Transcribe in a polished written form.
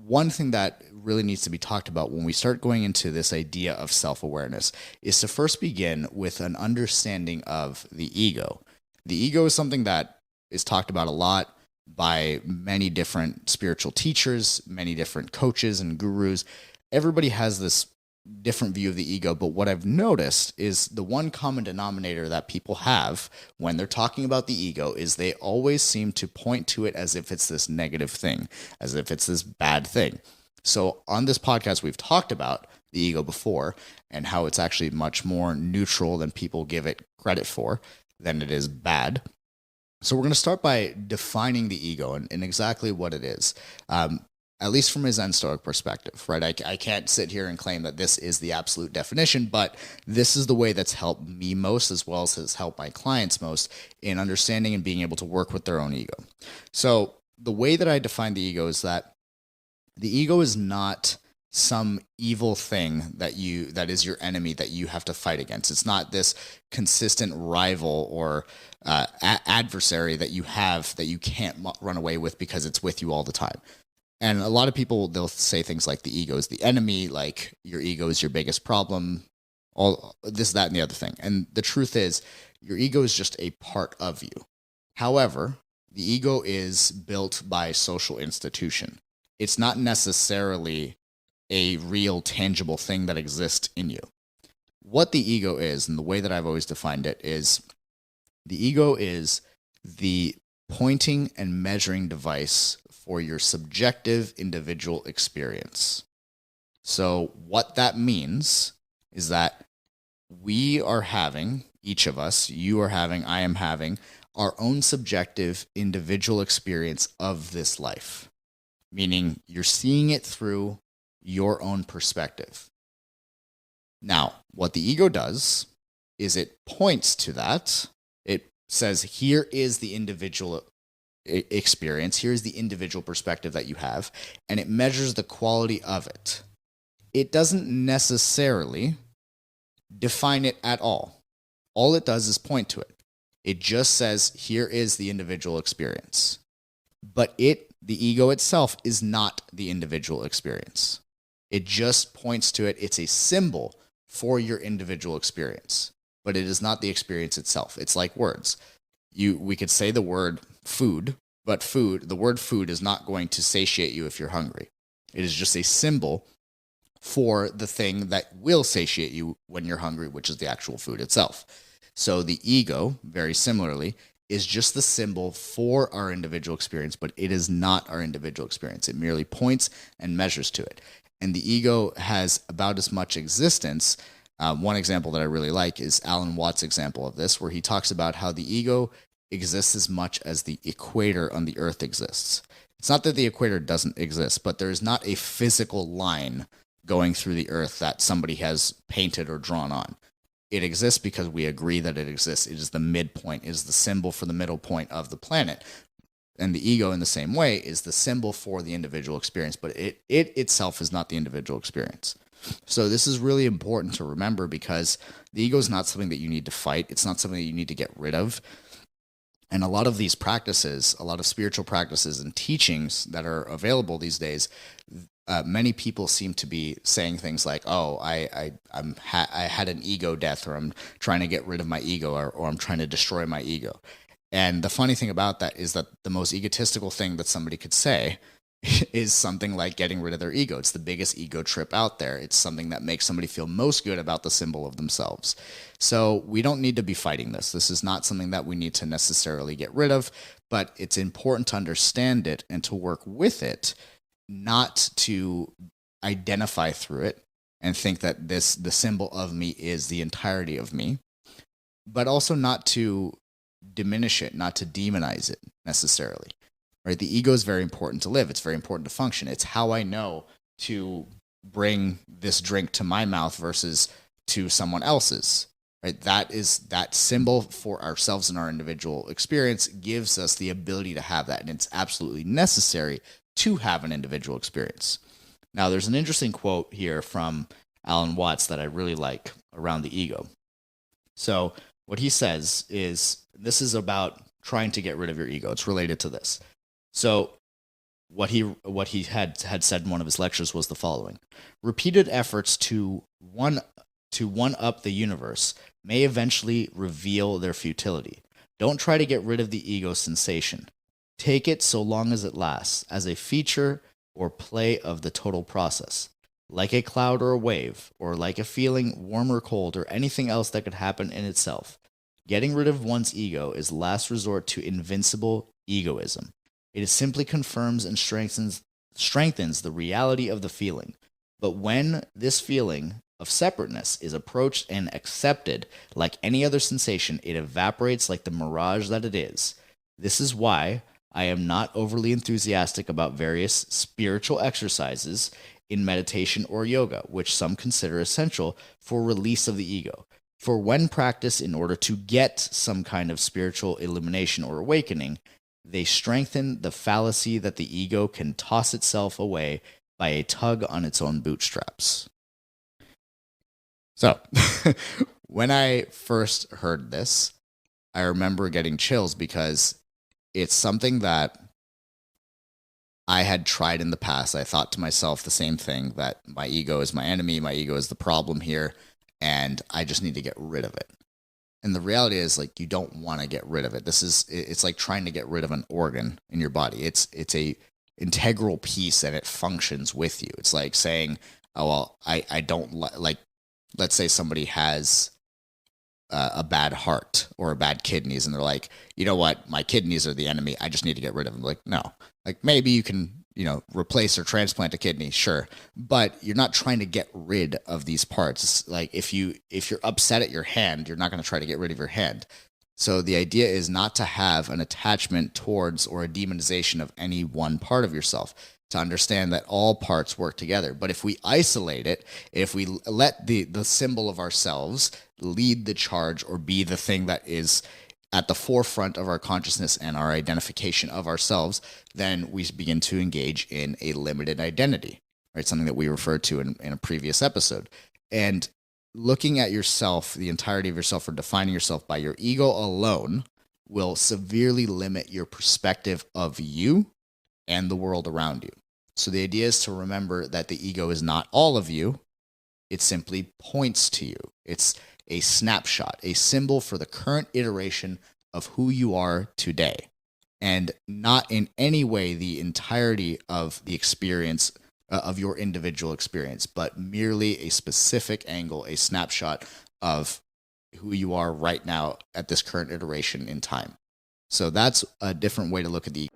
one thing that really needs to be talked about when we start going into this idea of self-awareness is to first begin with an understanding of the ego. The ego is something that is talked about a lot by many different spiritual teachers, many different coaches and gurus. Everybody has this different view of the ego, but what I've noticed is the one common denominator that people have when they're talking about the ego is they always seem to point to it as if it's this negative thing, as if it's this bad thing. So on this podcast, we've talked about the ego before and how it's actually much more neutral than people give it credit for, than it is bad. So we're going to start by defining the ego and exactly what it is. At least from a Zen Stoic perspective, right? I can't sit here and claim that this is the absolute definition, but this is the way that's helped me most, as well as has helped my clients most in understanding and being able to work with their own ego. So the way that I define the ego is that the ego is not some evil thing that is your enemy that you have to fight against. It's not this consistent rival or adversary that you have that you can't run away with because it's with you all the time. And a lot of people, they'll say things like the ego is the enemy, like your ego is your biggest problem, all this, that, and the other thing. And the truth is, your ego is just a part of you. However, the ego is built by social institution. It's not necessarily a real, tangible thing that exists in you. What the ego is, and the way that I've always defined it, is the ego is the pointing and measuring device for your subjective individual experience. So what that means is that we are having, each of us, you are having, I am having, our own subjective individual experience of this life. Meaning you're seeing it through your own perspective. Now, what the ego does is it points to that. It says, here is the individual experience, here's the individual perspective that you have, and it measures the quality of it. It doesn't necessarily define it at all. All it does is point to it. It just says, here is the individual experience. But the ego itself, is not the individual experience. It just points to it. It's a symbol for your individual experience, but it is not the experience itself. It's like words. We could say the word food, but the word food is not going to satiate you if you're hungry. It is just a symbol for the thing that will satiate you when you're hungry, which is the actual food itself. So the ego, very similarly, is just the symbol for our individual experience, but it is not our individual experience. It merely points and measures to it. And the ego has about as much existence. One example that I really like is Alan Watts' example of this, where he talks about how the ego exists as much as the equator on the earth exists. It's not that the equator doesn't exist, but there is not a physical line going through the earth that somebody has painted or drawn on. It exists because we agree that it exists. It is the midpoint, it is the symbol for the middle point of the planet. And the ego, in the same way, is the symbol for the individual experience, but it itself is not the individual experience. So this is really important to remember, because the ego is not something that you need to fight. It's not something that you need to get rid of. And a lot of these practices, a lot of spiritual practices and teachings that are available these days, many people seem to be saying things like, "Oh, I had an ego death," or "I'm trying to get rid of my ego," or "I'm trying to destroy my ego." And the funny thing about that is that the most egotistical thing that somebody could say is something like getting rid of their ego. It's the biggest ego trip out there. It's something that makes somebody feel most good about the symbol of themselves. So we don't need to be fighting this. This is not something that we need to necessarily get rid of, but it's important to understand it and to work with it, not to identify through it and think that the symbol of me is the entirety of me, but also not to diminish it, not to demonize it necessarily. Right? The ego is very important to live. It's very important to function. It's how I know to bring this drink to my mouth versus to someone else's. Right? That symbol for ourselves and our individual experience gives us the ability to have that, and it's absolutely necessary to have an individual experience. Now, there's an interesting quote here from Alan Watts that I really like around the ego. So what he says is, this is about trying to get rid of your ego. It's related to this. So what he had said in one of his lectures was the following: repeated efforts to one up the universe may eventually reveal their futility. Don't try to get rid of the ego sensation. Take it, so long as it lasts, as a feature or play of the total process, like a cloud or a wave, or like a feeling warm or cold, or anything else that could happen in itself. Getting rid of one's ego is last resort to invincible egoism. It simply confirms and strengthens the reality of the feeling. But when this feeling of separateness is approached and accepted like any other sensation, it evaporates like the mirage that it is. This is why I am not overly enthusiastic about various spiritual exercises in meditation or yoga, which some consider essential for release of the ego. For when practiced in order to get some kind of spiritual illumination or awakening, they strengthen the fallacy that the ego can toss itself away by a tug on its own bootstraps. So, when I first heard this, I remember getting chills because it's something that I had tried in the past. I thought to myself the same thing, that my ego is my enemy, my ego is the problem here, and I just need to get rid of it. And the reality is, like, you don't want to get rid of it. It's like trying to get rid of an organ in your body. It's a integral piece and it functions with you. It's like saying, oh, well, I don't like, let's say somebody has a bad heart or a bad kidneys, and they're like, you know what, my kidneys are the enemy, I just need to get rid of them. Like, no, like maybe you can, replace or transplant a kidney, sure, but you're not trying to get rid of these parts. It's like if you're upset at your hand, you're not going to try to get rid of your hand. So the idea is not to have an attachment towards or a demonization of any one part of yourself, to understand that all parts work together. But if we isolate it, if we let the symbol of ourselves lead the charge or be the thing that is at the forefront of our consciousness and our identification of ourselves, then we begin to engage in a limited identity, right? Something that we referred to in a previous episode. And looking at yourself, the entirety of yourself, or defining yourself by your ego alone, will severely limit your perspective of you and the world around you. So the idea is to remember that the ego is not all of you. It simply points to you. It's a snapshot, a symbol for the current iteration of who you are today, and not in any way the entirety of the experience of your individual experience, but merely a specific angle, a snapshot of who you are right now at this current iteration in time. So that's a different way to look at the